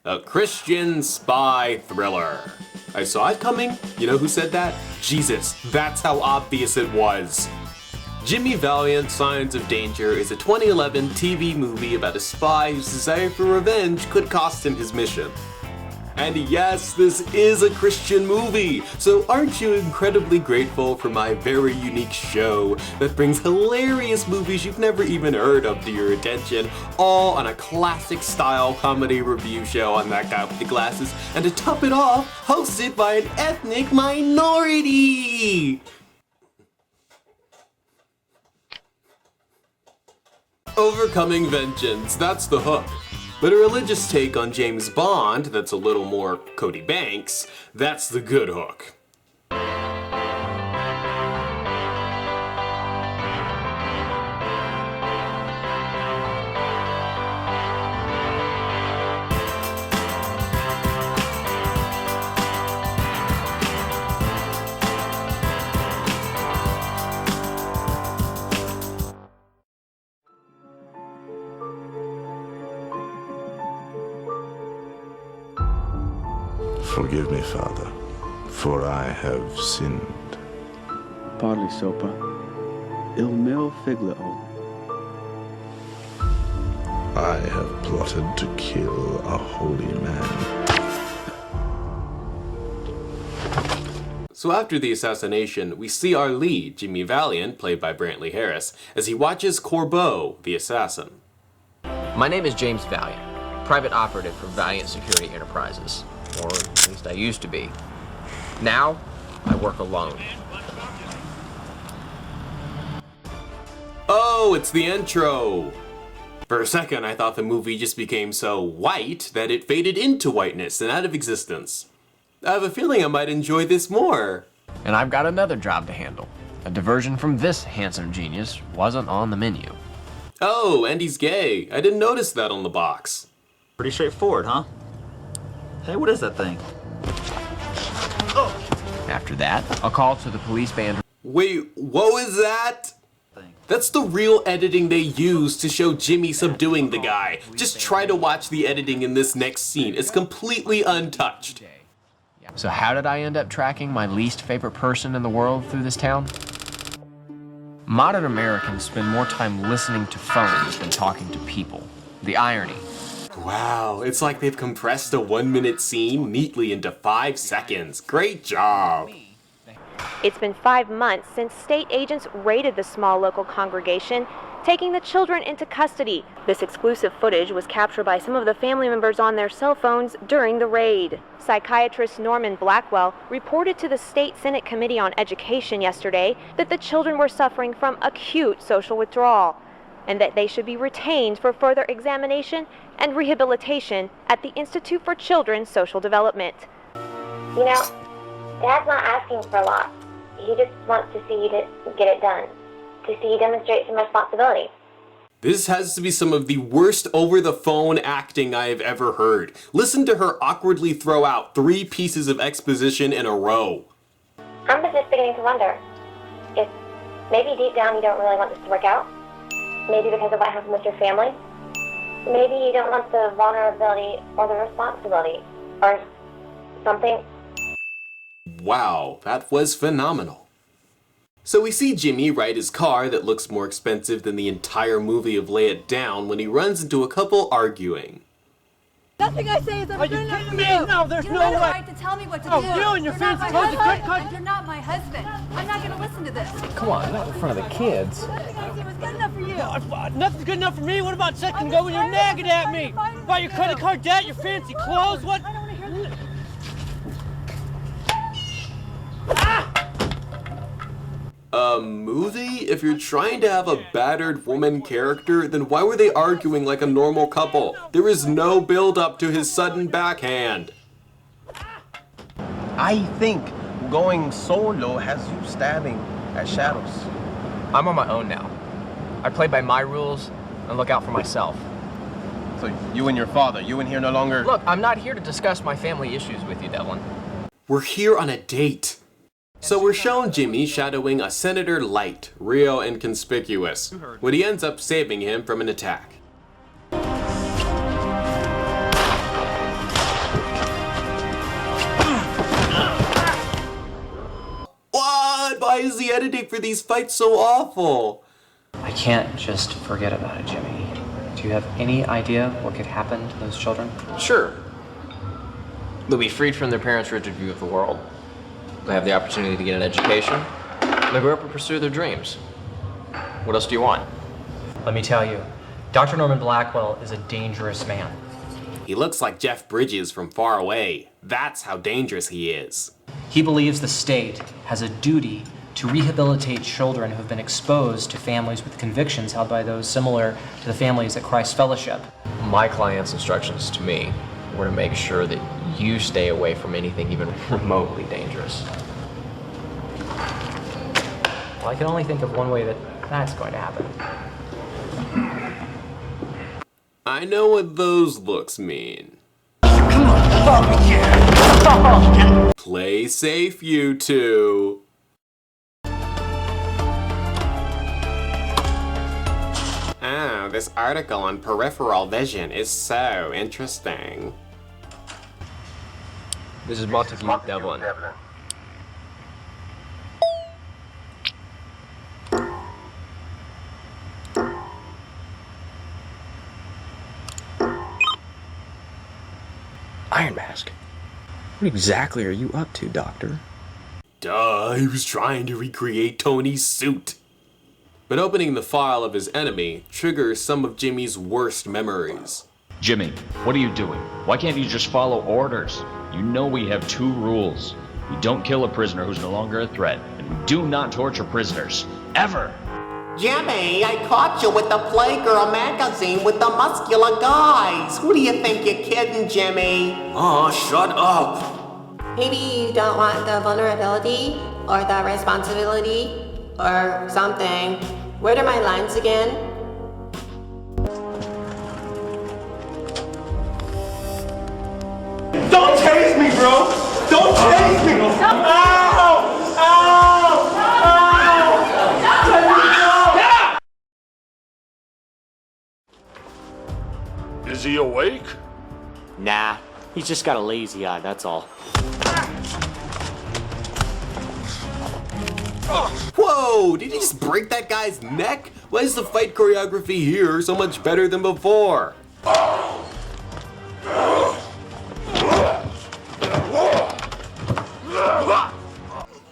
A Christian spy thriller. I saw it coming. You know who said that? Jesus. That's how obvious it was. Jimmy Valiant, Scions of Danger is a 2011 TV movie about a spy whose desire for revenge could cost him his mission. And yes, this is a Christian movie, so aren't you incredibly grateful for my very unique show that brings hilarious movies you've never even heard of to your attention, all on a classic style comedy review show on that guy with the glasses, and to top it off, hosted by an ethnic minority! Overcoming vengeance, that's the hook. But a religious take on James Bond that's a little more Cody Banks, that's the good hook. Forgive me, Father, for I have sinned. Parli sopa, il mio figlio. I have plotted to kill a holy man. So after the assassination, we see our lead, Jimmy Valiant, played by Brantley Harris, as he watches Corbeau, the assassin. My name is James Valiant, private operative for Valiant Security Enterprises. Or at least I used to be. Now, I work alone. Oh, it's the intro! For a second, I thought the movie just became so white that it faded into whiteness and out of existence. I have a feeling I might enjoy this more. And I've got another job to handle. A diversion from this handsome genius wasn't on the menu. Oh, and he's gay. I didn't notice that on the box. Pretty straightforward, huh? Hey, what is that thing? After that, a call to the police band. Wait, what was that? That's the real editing they use to show Jimmy subduing the guy. Just try to watch the editing in this next scene. It's completely untouched. So how did I end up tracking my least favorite person in the world through this town? Modern Americans spend more time listening to phones than talking to people. The irony. Wow, it's like they've compressed a 1-minute scene neatly into 5 seconds. Great job. It's been 5 months since state agents raided the small local congregation, taking the children into custody. This exclusive footage was captured by some of the family members on their cell phones during the raid. Psychiatrist Norman Blackwell reported to the State Senate Committee on Education yesterday that the children were suffering from acute social withdrawal, and that they should be retained for further examination and rehabilitation at the Institute for Children's Social Development. You know, Dad's not asking for a lot. He just wants to see you get it done, to see you demonstrate some responsibility. This has to be some of the worst over-the-phone acting I have ever heard. Listen to her awkwardly throw out 3 pieces of exposition in a row. I'm just beginning to wonder if maybe deep down you don't really want this to work out. Maybe because of what happened with your family. Maybe you don't want the vulnerability or the responsibility or something. Wow, that was phenomenal. So we see Jimmy ride his car that looks more expensive than the entire movie of Lay It Down when he runs into a couple arguing. Nothing I say is ever good enough for you. No, there's no way. You have the right to tell me what to do. You and your You're friends not told my you husband. You're not my husband. I'm not going to listen to this. Come on, not in front of the kids. Nothing I say was good enough for you. Nothing's good enough for me. What about a second ago when you're nagging at me? About your credit card debt, your fancy clothes, what? I don't want to hear this. A movie? If you're trying to have a battered woman character, then why were they arguing like a normal couple? There is no build-up to his sudden backhand. I think going solo has you stabbing at shadows. I'm on my own now. I play by my rules and look out for myself. So you and your father, you in here no longer... Look, I'm not here to discuss my family issues with you, Devlin. We're here on a date. So we're shown Jimmy shadowing a Senator Light, real inconspicuous, when he ends up saving him from an attack. is the editing for these fights so awful? I can't just forget about it, Jimmy. Do you have any idea what could happen to those children? Sure. They'll be freed from their parents' rigid view of the world. They'll have the opportunity to get an education. They'll grow up and pursue their dreams. What else do you want? Let me tell you, Dr. Norman Blackwell is a dangerous man. He looks like Jeff Bridges from far away. That's how dangerous he is. He believes the state has a duty to rehabilitate children who have been exposed to families with convictions held by those similar to the families at Christ Fellowship. My client's instructions to me were to make sure that you stay away from anything even remotely dangerous. Well, I can only think of one way that that's going to happen. I know what those looks mean. Play safe, you two. Oh, this article on peripheral vision is so interesting. This is Montague Devlin. Iron Mask? What exactly are you up to, Doctor? Duh, he was trying to recreate Tony's suit. But opening the file of his enemy triggers some of Jimmy's worst memories. Jimmy, what are you doing? Why can't you just follow orders? You know we have 2 rules. We don't kill a prisoner who's no longer a threat, and we do not torture prisoners. Ever! Jimmy, I caught you with the Playgirl magazine with the muscular guys. Who do you think you're kidding, Jimmy? Oh, shut up. Maybe you don't want the vulnerability or the responsibility or something. What are my lines again? Don't tase me, bro! Don't tase me! Ow! Ow! Ow! Let me go! Is he awake? Nah, he's just got a lazy eye, that's all. Whoa, did he just break that guy's neck? Why is the fight choreography here so much better than before?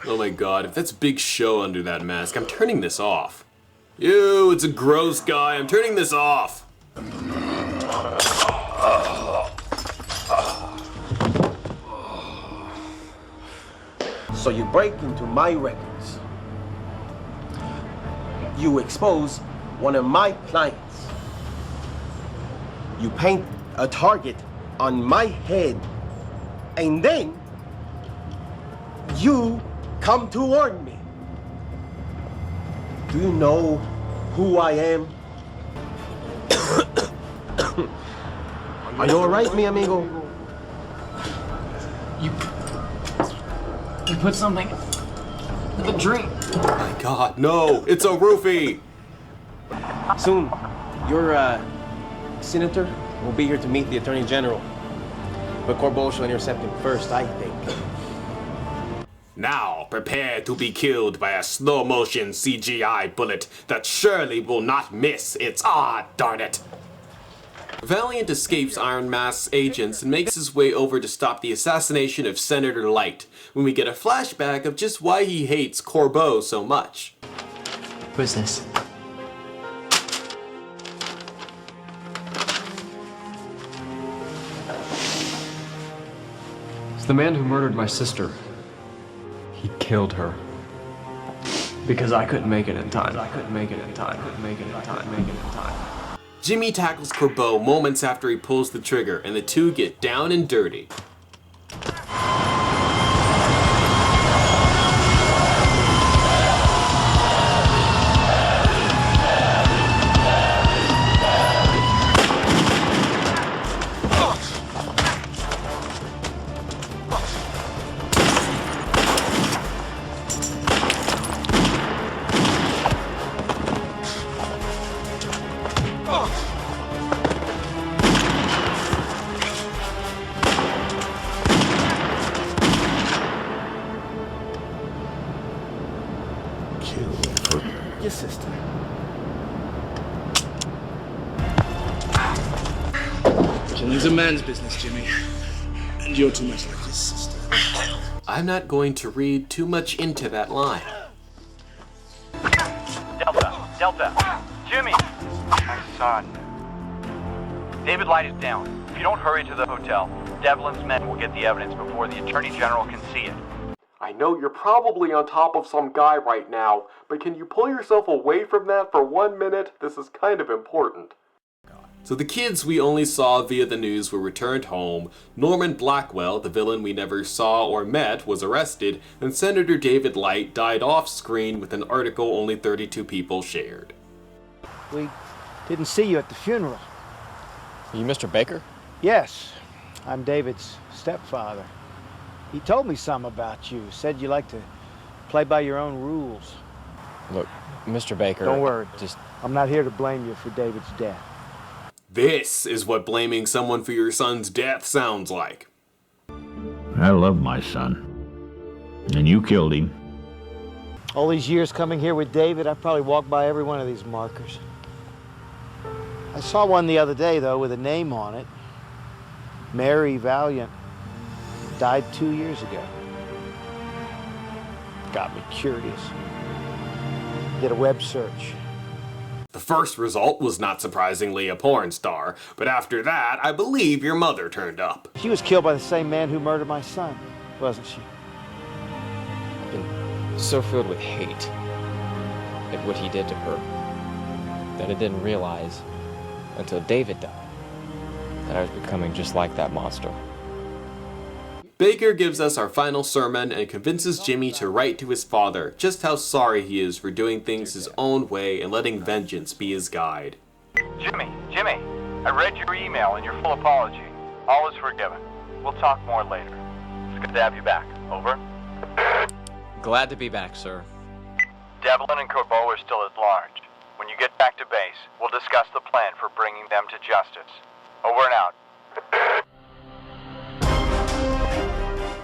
Oh my god, if that's Big Show under that mask, I'm turning this off. Ew, it's a gross guy, I'm turning this off. So you break into my records. You expose one of my clients. You paint a target on my head. And then you come to warn me. Do you know who I am? Are you alright, mi amigo? You put something in the drink. Oh my god, no, it's a roofie! Soon, your senator will be here to meet the Attorney General. But Corbo shall intercept him first, I think. Now, prepare to be killed by a slow-motion CGI bullet that surely will not miss its darn it! Valiant escapes Iron Mask's agents and makes his way over to stop the assassination of Senator Light, when we get a flashback of just why he hates Corbeau so much. Who is this? It's the man who murdered my sister. He killed her. Because I couldn't make it in time. Jimmy tackles Corbeau moments after he pulls the trigger, and the two get down and dirty. Killing's a man's business, Jimmy. And you're too much like his sister. I'm not going to read too much into that line. Delta, Jimmy! My son. David Light is down. If you don't hurry to the hotel, Devlin's men will get the evidence before the Attorney General can see it. I know you're probably on top of some guy right now, but can you pull yourself away from that for 1 minute? This is kind of important. So the kids we only saw via the news were returned home, Norman Blackwell, the villain we never saw or met, was arrested, and Senator David Light died off screen with an article only 32 people shared. We didn't see you at the funeral. Are you Mr. Baker? Yes, I'm David's stepfather. He told me some about you, said you like to play by your own rules. Look, Mr. Baker... Don't worry, I'm not here to blame you for David's death. This is what blaming someone for your son's death sounds like. I love my son. And you killed him. All these years coming here with David, I've probably walked by every one of these markers. I saw one the other day, though, with a name on it. Mary Valiant. Died 2 years ago. Got me curious. Did a web search. The first result was not surprisingly a porn star, but after that, I believe your mother turned up. She was killed by the same man who murdered my son, wasn't she? I've been so filled with hate at what he did to her that I didn't realize until David died that I was becoming just like that monster. Baker gives us our final sermon and convinces Jimmy to write to his father just how sorry he is for doing things his own way and letting vengeance be his guide. Jimmy, I read your email and your full apology. All is forgiven. We'll talk more later. It's good to have you back. Over. Glad to be back, sir. Devlin and Corbeau are still at large. When you get back to base, we'll discuss the plan for bringing them to justice. Over and out.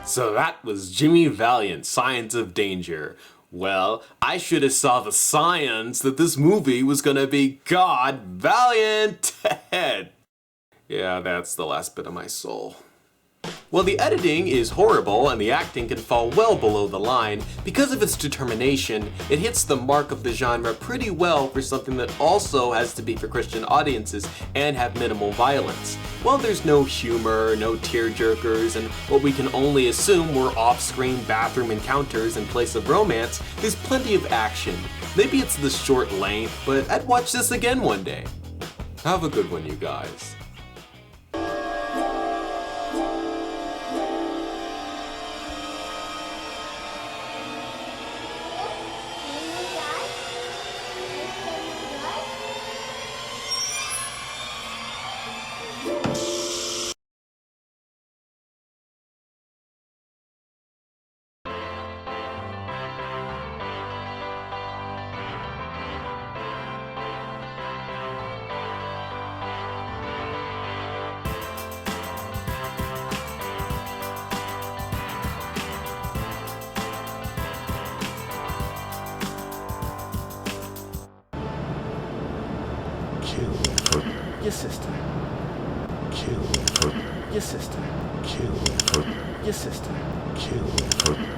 So that was Jimmy Valiant, Scions of Danger. Well, I should have saw the science that this movie was gonna be God Valiant. Yeah, that's the last bit of my soul. Well, the editing is horrible and the acting can fall well below the line. Because of its determination, it hits the mark of the genre pretty well for something that also has to be for Christian audiences and have minimal violence. While there's no humor, no tearjerkers, and what we can only assume were off-screen bathroom encounters in place of romance, there's plenty of action. Maybe it's the short length, but I'd watch this again one day. Have a good one, you guys. Your sister. Kill for your sister. Kill for Your sister. Kill for